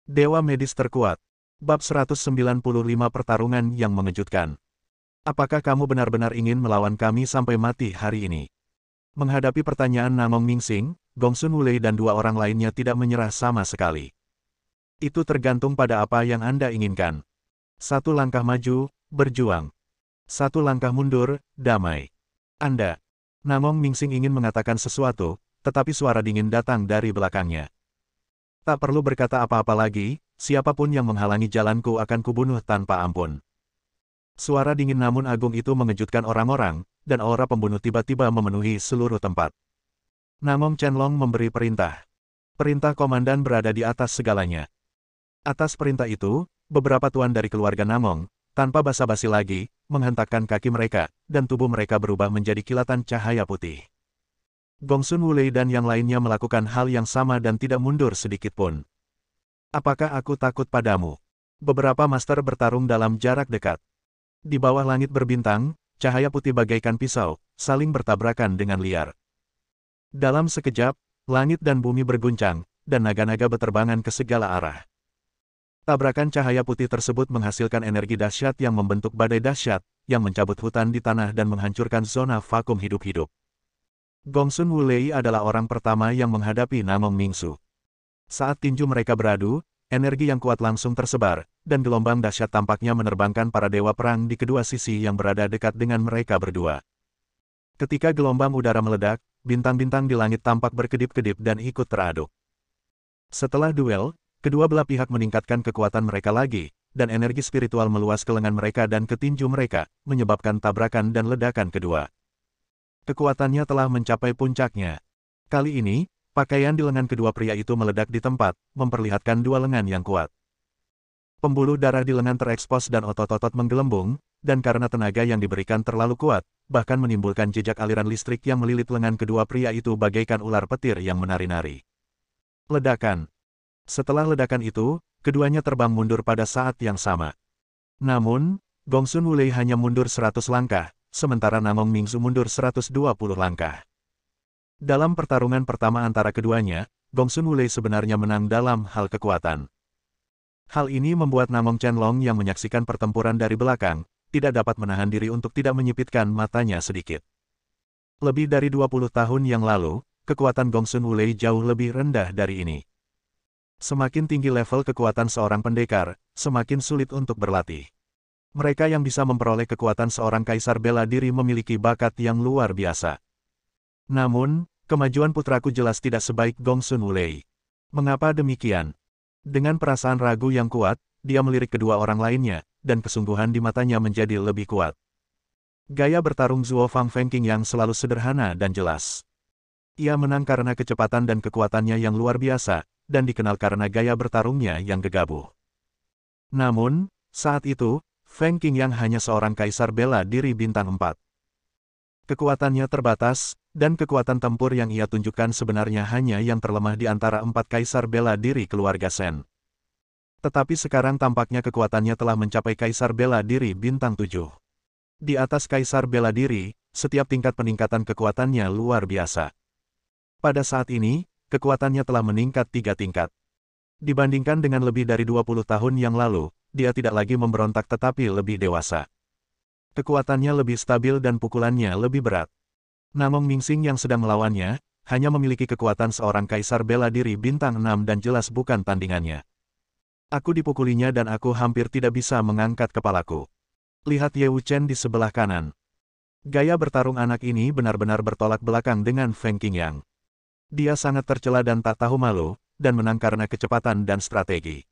Dewa medis terkuat. Bab 195 pertarungan yang mengejutkan. Apakah kamu benar-benar ingin melawan kami sampai mati hari ini? Menghadapi pertanyaan Namong Mingsing, Gongsun Wulei dan dua orang lainnya tidak menyerah sama sekali. Itu tergantung pada apa yang Anda inginkan. Satu langkah maju, berjuang. Satu langkah mundur, damai. Anda. Namong Mingsing ingin mengatakan sesuatu, tetapi suara dingin datang dari belakangnya. Tak perlu berkata apa-apa lagi, siapapun yang menghalangi jalanku akan kubunuh tanpa ampun. Suara dingin namun agung itu mengejutkan orang-orang, dan aura pembunuh tiba-tiba memenuhi seluruh tempat. Namong Chenlong memberi perintah. Perintah komandan berada di atas segalanya. Atas perintah itu, beberapa tuan dari keluarga Namong, tanpa basa-basi lagi, menghentakkan kaki mereka, dan tubuh mereka berubah menjadi kilatan cahaya putih. Gongsun Wulei dan yang lainnya melakukan hal yang sama dan tidak mundur sedikitpun. Apakah aku takut padamu? Beberapa master bertarung dalam jarak dekat. Di bawah langit berbintang, cahaya putih bagaikan pisau, saling bertabrakan dengan liar. Dalam sekejap, langit dan bumi berguncang, dan naga-naga berterbangan ke segala arah. Tabrakan cahaya putih tersebut menghasilkan energi dahsyat yang membentuk badai dahsyat, yang mencabut hutan di tanah dan menghancurkan zona vakum hidup-hidup. Gongsun Wulei adalah orang pertama yang menghadapi Namong Mingsu. Saat tinju mereka beradu, energi yang kuat langsung tersebar, dan gelombang dahsyat tampaknya menerbangkan para dewa perang di kedua sisi yang berada dekat dengan mereka berdua. Ketika gelombang udara meledak, bintang-bintang di langit tampak berkedip-kedip dan ikut teraduk. Setelah duel, kedua belah pihak meningkatkan kekuatan mereka lagi, dan energi spiritual meluas ke lengan mereka dan ke tinju mereka, menyebabkan tabrakan dan ledakan kedua. Kekuatannya telah mencapai puncaknya. Kali ini, pakaian di lengan kedua pria itu meledak di tempat, memperlihatkan dua lengan yang kuat. Pembuluh darah di lengan terekspos dan otot-otot menggelembung, dan karena tenaga yang diberikan terlalu kuat, bahkan menimbulkan jejak aliran listrik yang melilit lengan kedua pria itu bagaikan ular petir yang menari-nari. Ledakan. Setelah ledakan itu, keduanya terbang mundur pada saat yang sama. Namun, Gongsun Wulei hanya mundur 100 langkah, sementara Namong Mingsu mundur 120 langkah. Dalam pertarungan pertama antara keduanya, Gongsun Wulei sebenarnya menang dalam hal kekuatan. Hal ini membuat Namong Chenlong yang menyaksikan pertempuran dari belakang, tidak dapat menahan diri untuk tidak menyipitkan matanya sedikit. Lebih dari 20 tahun yang lalu, kekuatan Gongsun Wulei jauh lebih rendah dari ini. Semakin tinggi level kekuatan seorang pendekar, semakin sulit untuk berlatih. Mereka yang bisa memperoleh kekuatan seorang kaisar bela diri memiliki bakat yang luar biasa. Namun, kemajuan putraku jelas tidak sebaik Gongsun Wulei. Mengapa demikian? Dengan perasaan ragu yang kuat, dia melirik kedua orang lainnya, dan kesungguhan di matanya menjadi lebih kuat. Gaya bertarung Zuo Fang Fengqing yang selalu sederhana dan jelas. Ia menang karena kecepatan dan kekuatannya yang luar biasa, dan dikenal karena gaya bertarungnya yang gegabah. Namun, saat itu, Feng Qingyang hanya seorang kaisar bela diri bintang 4. Kekuatannya terbatas, dan kekuatan tempur yang ia tunjukkan sebenarnya hanya yang terlemah di antara 4 kaisar bela diri keluarga Shen. Tetapi sekarang tampaknya kekuatannya telah mencapai kaisar bela diri bintang 7. Di atas kaisar bela diri, setiap tingkat peningkatan kekuatannya luar biasa. Pada saat ini, kekuatannya telah meningkat 3 tingkat. Dibandingkan dengan lebih dari 20 tahun yang lalu, dia tidak lagi memberontak tetapi lebih dewasa. Kekuatannya lebih stabil dan pukulannya lebih berat. Namong Mingsing yang sedang melawannya, hanya memiliki kekuatan seorang kaisar bela diri bintang 6 dan jelas bukan tandingannya. Aku dipukulinya dan aku hampir tidak bisa mengangkat kepalaku. Lihat Ye Wuchen di sebelah kanan. Gaya bertarung anak ini benar-benar bertolak belakang dengan Feng Qingyang. Dia sangat tercela dan tak tahu malu, dan menang karena kecepatan dan strategi.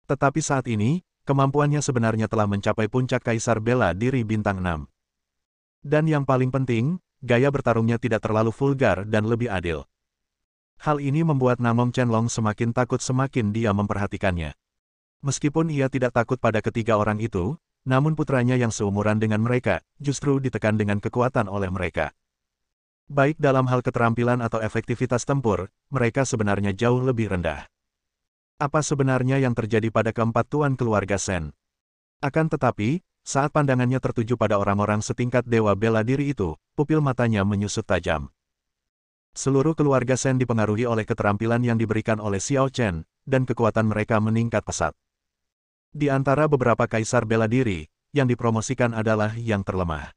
Tetapi saat ini, kemampuannya sebenarnya telah mencapai puncak kaisar bela diri bintang 6. Dan yang paling penting, gaya bertarungnya tidak terlalu vulgar dan lebih adil. Hal ini membuat Namong Chenlong semakin takut semakin dia memperhatikannya. Meskipun ia tidak takut pada ketiga orang itu, namun putranya yang seumuran dengan mereka, justru ditekan dengan kekuatan oleh mereka. Baik dalam hal keterampilan atau efektivitas tempur, mereka sebenarnya jauh lebih rendah. Apa sebenarnya yang terjadi pada keempat tuan keluarga Shen? Akan tetapi, saat pandangannya tertuju pada orang-orang setingkat dewa bela diri itu, pupil matanya menyusut tajam. Seluruh keluarga Shen dipengaruhi oleh keterampilan yang diberikan oleh Xiao Chen, dan kekuatan mereka meningkat pesat. Di antara beberapa kaisar bela diri, yang dipromosikan adalah yang terlemah.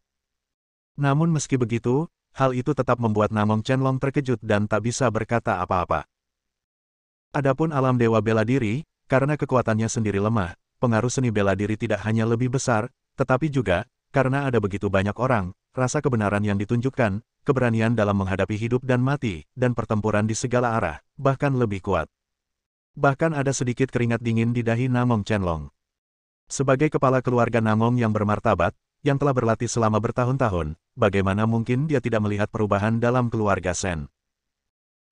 Namun meski begitu, hal itu tetap membuat Namong Chenlong terkejut dan tak bisa berkata apa-apa. Adapun alam dewa bela diri, karena kekuatannya sendiri lemah, pengaruh seni bela diri tidak hanya lebih besar, tetapi juga, karena ada begitu banyak orang, rasa kebenaran yang ditunjukkan, keberanian dalam menghadapi hidup dan mati, dan pertempuran di segala arah, bahkan lebih kuat. Bahkan ada sedikit keringat dingin di dahi Namong Chenlong. Sebagai kepala keluarga Namong yang bermartabat, yang telah berlatih selama bertahun-tahun, bagaimana mungkin dia tidak melihat perubahan dalam keluarga Shen?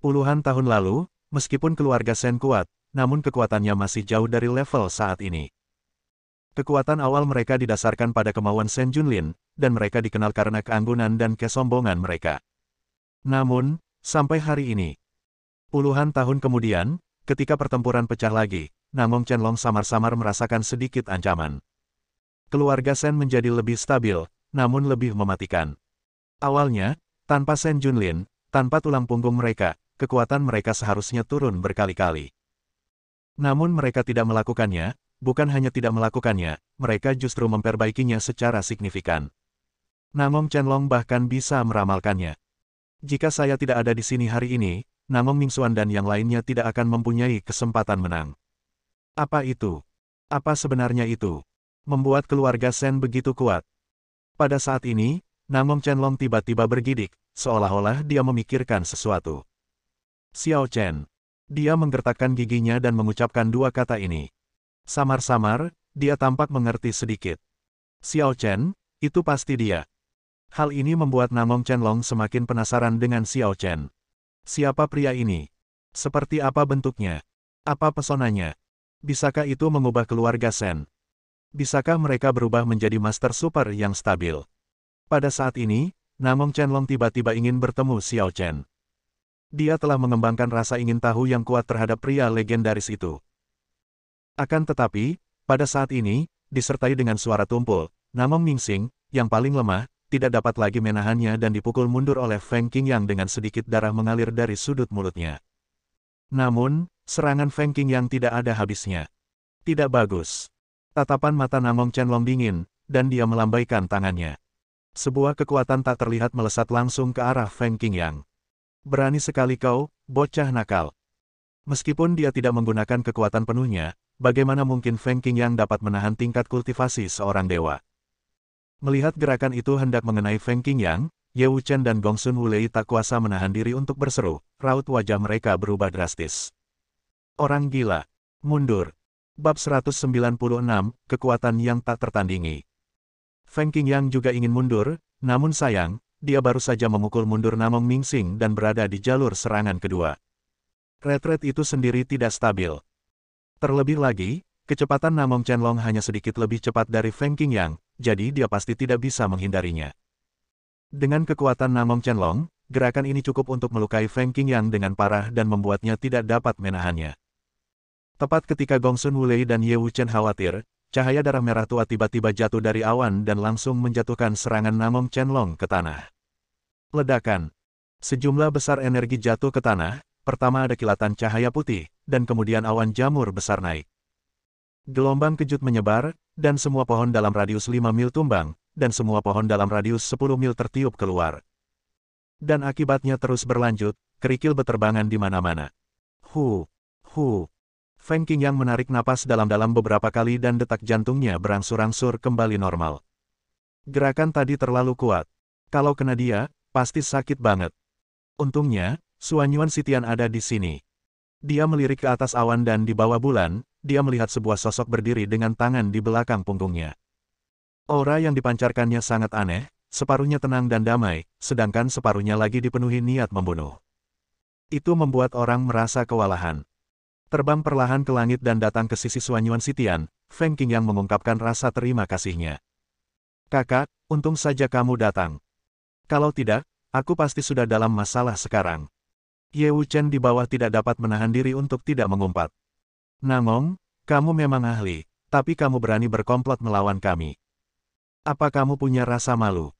Puluhan tahun lalu, meskipun keluarga Shen kuat, namun kekuatannya masih jauh dari level saat ini. Kekuatan awal mereka didasarkan pada kemauan Shen Junlin, dan mereka dikenal karena keanggunan dan kesombongan mereka. Namun, sampai hari ini, puluhan tahun kemudian, ketika pertempuran pecah lagi, Namong Chenlong samar-samar merasakan sedikit ancaman. Keluarga Shen menjadi lebih stabil, namun lebih mematikan. Awalnya, tanpa Shen Junlin, tanpa tulang punggung mereka, kekuatan mereka seharusnya turun berkali-kali. Namun mereka tidak melakukannya, bukan hanya tidak melakukannya, mereka justru memperbaikinya secara signifikan. Namong Chenlong bahkan bisa meramalkannya. Jika saya tidak ada di sini hari ini, Namong Mingxuan dan yang lainnya tidak akan mempunyai kesempatan menang. Apa itu? Apa sebenarnya itu? Membuat keluarga Shen begitu kuat. Pada saat ini, Namong Chenlong tiba-tiba bergidik, seolah-olah dia memikirkan sesuatu. Xiao Chen. Dia menggertakkan giginya dan mengucapkan dua kata ini. Samar-samar, dia tampak mengerti sedikit. Xiao Chen, itu pasti dia. Hal ini membuat Namong Chenlong semakin penasaran dengan Xiao Chen. Siapa pria ini? Seperti apa bentuknya? Apa pesonanya? Bisakah itu mengubah keluarga Shen? Bisakah mereka berubah menjadi master super yang stabil? Pada saat ini, Namong Chenlong tiba-tiba ingin bertemu Xiao Chen. Dia telah mengembangkan rasa ingin tahu yang kuat terhadap pria legendaris itu. Akan tetapi, pada saat ini, disertai dengan suara tumpul, Namong Mingxing, yang paling lemah, tidak dapat lagi menahannya dan dipukul mundur oleh Feng Qingyang dengan sedikit darah mengalir dari sudut mulutnya. Namun, serangan Feng Qingyang tidak ada habisnya. Tidak bagus. Tatapan mata Namong Chenlong dingin, dan dia melambaikan tangannya. Sebuah kekuatan tak terlihat melesat langsung ke arah Feng Qingyang. Berani sekali kau, bocah nakal. Meskipun dia tidak menggunakan kekuatan penuhnya, bagaimana mungkin Feng Qingyang dapat menahan tingkat kultivasi seorang dewa? Melihat gerakan itu hendak mengenai Feng Qingyang, Ye Wuchen dan Gongsun Wulei tak kuasa menahan diri untuk berseru, raut wajah mereka berubah drastis. Orang gila. Mundur. Bab 196, Kekuatan yang tak tertandingi. Feng Qingyang juga ingin mundur, namun sayang, dia baru saja memukul mundur Namong Mingxing dan berada di jalur serangan kedua. Retret itu sendiri tidak stabil. Terlebih lagi, kecepatan Namong Chenlong hanya sedikit lebih cepat dari Feng Qingyang, jadi dia pasti tidak bisa menghindarinya. Dengan kekuatan Namong Chenlong, gerakan ini cukup untuk melukai Feng Qingyang dengan parah dan membuatnya tidak dapat menahannya. Tepat ketika Gongsun Wulei dan Ye Wuchen khawatir, cahaya darah merah tua tiba-tiba jatuh dari awan dan langsung menjatuhkan serangan Namong Chenlong ke tanah. Ledakan. Sejumlah besar energi jatuh ke tanah, pertama ada kilatan cahaya putih, dan kemudian awan jamur besar naik. Gelombang kejut menyebar, dan semua pohon dalam radius 5 mil tumbang, dan semua pohon dalam radius 10 mil tertiup keluar. Dan akibatnya terus berlanjut, kerikil beterbangan di mana-mana. Hu. Feng Qingyang menarik napas dalam-dalam beberapa kali dan detak jantungnya berangsur-angsur kembali normal. Gerakan tadi terlalu kuat. Kalau kena dia, pasti sakit banget. Untungnya, Suanyuan Sitian ada di sini. Dia melirik ke atas awan dan di bawah bulan, dia melihat sebuah sosok berdiri dengan tangan di belakang punggungnya. Aura yang dipancarkannya sangat aneh, separuhnya tenang dan damai, sedangkan separuhnya lagi dipenuhi niat membunuh. Itu membuat orang merasa kewalahan. Terbang perlahan ke langit dan datang ke sisi Suanyuan Sitian, Feng Qingyang mengungkapkan rasa terima kasihnya. Kakak, untung saja kamu datang. Kalau tidak, aku pasti sudah dalam masalah sekarang. Ye Wuchen di bawah tidak dapat menahan diri untuk tidak mengumpat. Namong, kamu memang ahli, tapi kamu berani berkomplot melawan kami. Apa kamu punya rasa malu?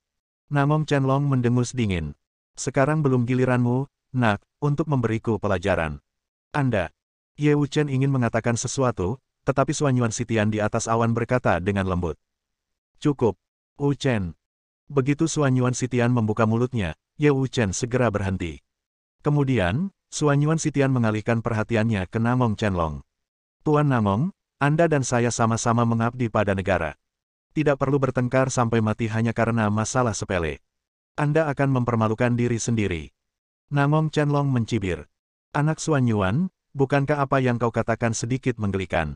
Namong Chenlong mendengus dingin. Sekarang belum giliranmu, nak, untuk memberiku pelajaran. Anda. Ye Wuchen ingin mengatakan sesuatu, tetapi Suanyuan Sitian di atas awan berkata dengan lembut. Cukup. Wuchen. Begitu Suanyuan Sitian membuka mulutnya, Ye Wuchen segera berhenti. Kemudian, Suanyuan Sitian mengalihkan perhatiannya ke Namong Chenlong. Tuan Namong, Anda dan saya sama-sama mengabdi pada negara. Tidak perlu bertengkar sampai mati hanya karena masalah sepele. Anda akan mempermalukan diri sendiri. Namong Chenlong mencibir. Anak Suanyuan, bukankah apa yang kau katakan sedikit menggelikan?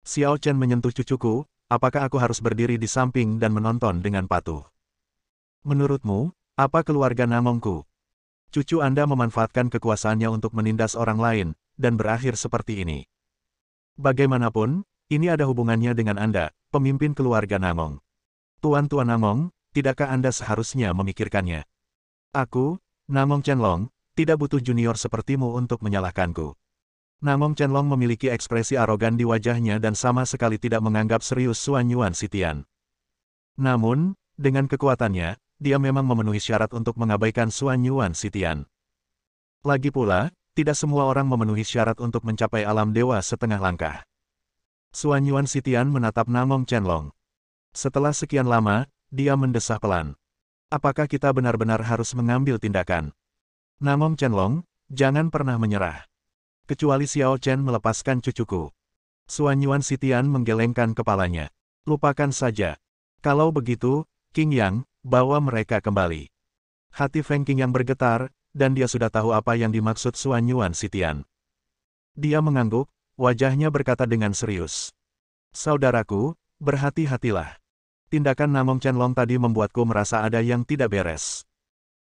Xiao Chen menyentuh cucuku, apakah aku harus berdiri di samping dan menonton dengan patuh? Menurutmu, apa keluarga Namongku? Cucu Anda memanfaatkan kekuasaannya untuk menindas orang lain, dan berakhir seperti ini. Bagaimanapun, ini ada hubungannya dengan Anda, pemimpin keluarga Namong. Tuan-tuan Namong, tidakkah Anda seharusnya memikirkannya? Aku, Namong Chenlong, tidak butuh junior sepertimu untuk menyalahkanku. Namong Chenlong memiliki ekspresi arogan di wajahnya dan sama sekali tidak menganggap serius Suanyuan Sitian. Namun, dengan kekuatannya, dia memang memenuhi syarat untuk mengabaikan Suanyuan Sitian. Lagi pula, tidak semua orang memenuhi syarat untuk mencapai alam dewa setengah langkah. Suanyuan Sitian menatap Namong Chenlong. Setelah sekian lama, dia mendesah pelan. Apakah kita benar-benar harus mengambil tindakan? Namong Chenlong, jangan pernah menyerah. Kecuali Xiao Chen melepaskan cucuku. Suanyuan Sitian menggelengkan kepalanya. Lupakan saja. Kalau begitu, Qing Yang, bawa mereka kembali. Hati Feng Qing Yang bergetar, dan dia sudah tahu apa yang dimaksud Suanyuan Sitian. Dia mengangguk, wajahnya berkata dengan serius. Saudaraku, berhati-hatilah. Tindakan Namong Chenlong tadi membuatku merasa ada yang tidak beres.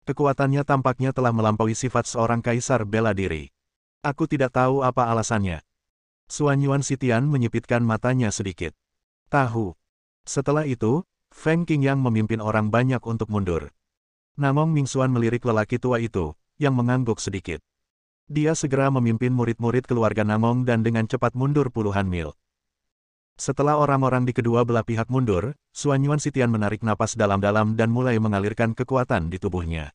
Kekuatannya tampaknya telah melampaui sifat seorang kaisar bela diri. Aku tidak tahu apa alasannya. Suanyuan Sitian menyipitkan matanya sedikit. Tahu. Setelah itu, Feng Qing Yang memimpin orang banyak untuk mundur. Namong Mingxuan melirik lelaki tua itu, yang mengangguk sedikit. Dia segera memimpin murid-murid keluarga Namong dan dengan cepat mundur puluhan mil. Setelah orang-orang di kedua belah pihak mundur, Suanyuan Sitian menarik napas dalam-dalam dan mulai mengalirkan kekuatan di tubuhnya.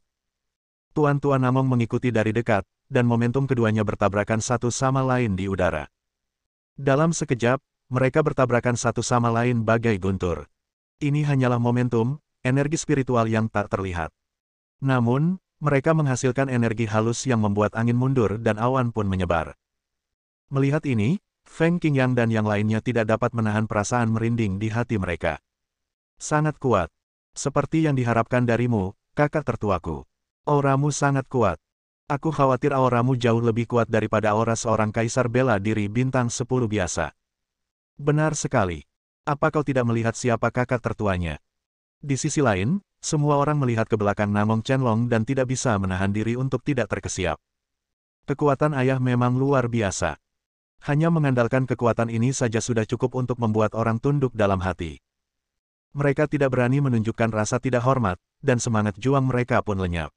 Tuan-tuan Namong mengikuti dari dekat, dan momentum keduanya bertabrakan satu sama lain di udara. Dalam sekejap, mereka bertabrakan satu sama lain bagai guntur. Ini hanyalah momentum, energi spiritual yang tak terlihat. Namun, mereka menghasilkan energi halus yang membuat angin mundur dan awan pun menyebar. Melihat ini, Feng Qing Yang dan yang lainnya tidak dapat menahan perasaan merinding di hati mereka. Sangat kuat. Seperti yang diharapkan darimu, kakak tertuaku. Auramu sangat kuat. Aku khawatir auramu jauh lebih kuat daripada aura seorang kaisar bela diri bintang 10 biasa. Benar sekali. Apa kau tidak melihat siapa kakak tertuanya? Di sisi lain, semua orang melihat ke belakang Namong Chenlong dan tidak bisa menahan diri untuk tidak terkesiap. Kekuatan ayah memang luar biasa. Hanya mengandalkan kekuatan ini saja sudah cukup untuk membuat orang tunduk dalam hati. Mereka tidak berani menunjukkan rasa tidak hormat, dan semangat juang mereka pun lenyap.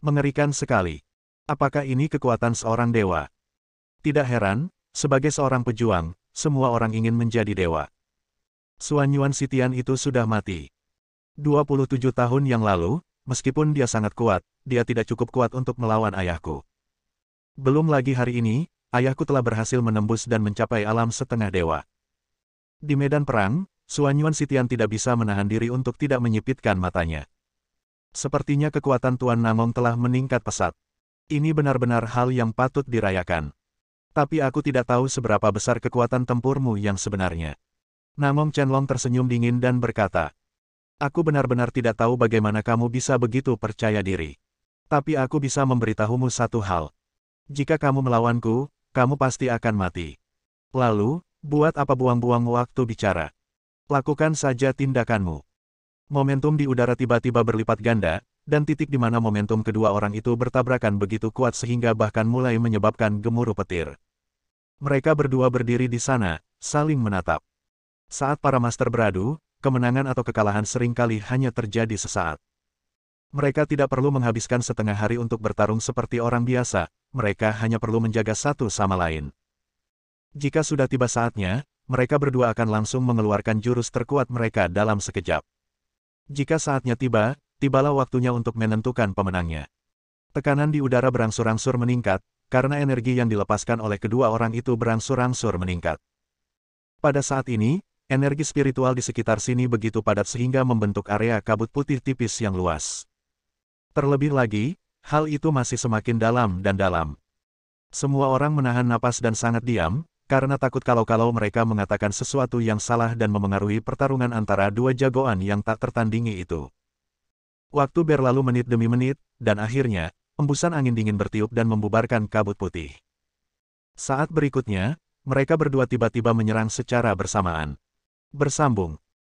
Mengerikan sekali. Apakah ini kekuatan seorang dewa? Tidak heran, sebagai seorang pejuang, semua orang ingin menjadi dewa. Suanyuan Sitian itu sudah mati. 27 tahun yang lalu, meskipun dia sangat kuat, dia tidak cukup kuat untuk melawan ayahku. Belum lagi hari ini, ayahku telah berhasil menembus dan mencapai alam setengah dewa. Di medan perang, Suanyuan Sitian tidak bisa menahan diri untuk tidak menyipitkan matanya. Sepertinya kekuatan Tuan Namong telah meningkat pesat. Ini benar-benar hal yang patut dirayakan. Tapi aku tidak tahu seberapa besar kekuatan tempurmu yang sebenarnya. Namong Chenlong tersenyum dingin dan berkata, aku benar-benar tidak tahu bagaimana kamu bisa begitu percaya diri. Tapi aku bisa memberitahumu satu hal. Jika kamu melawanku, kamu pasti akan mati. Lalu, buat apa buang-buang waktu bicara? Lakukan saja tindakanmu. Momentum di udara tiba-tiba berlipat ganda, dan titik di mana momentum kedua orang itu bertabrakan begitu kuat sehingga bahkan mulai menyebabkan gemuruh petir. Mereka berdua berdiri di sana, saling menatap. Saat para master beradu, kemenangan atau kekalahan seringkali hanya terjadi sesaat. Mereka tidak perlu menghabiskan setengah hari untuk bertarung seperti orang biasa, mereka hanya perlu menjaga satu sama lain. Jika sudah tiba saatnya, mereka berdua akan langsung mengeluarkan jurus terkuat mereka dalam sekejap. Jika saatnya tiba, tibalah waktunya untuk menentukan pemenangnya. Tekanan di udara berangsur-angsur meningkat, karena energi yang dilepaskan oleh kedua orang itu berangsur-angsur meningkat. Pada saat ini, energi spiritual di sekitar sini begitu padat sehingga membentuk area kabut putih tipis yang luas. Terlebih lagi, hal itu masih semakin dalam dan dalam. Semua orang menahan napas dan sangat diam, karena takut kalau-kalau mereka mengatakan sesuatu yang salah dan memengaruhi pertarungan antara dua jagoan yang tak tertandingi itu. Waktu berlalu menit demi menit, dan akhirnya, embusan angin dingin bertiup dan membubarkan kabut putih. Saat berikutnya, mereka berdua tiba-tiba menyerang secara bersamaan. Bersambung.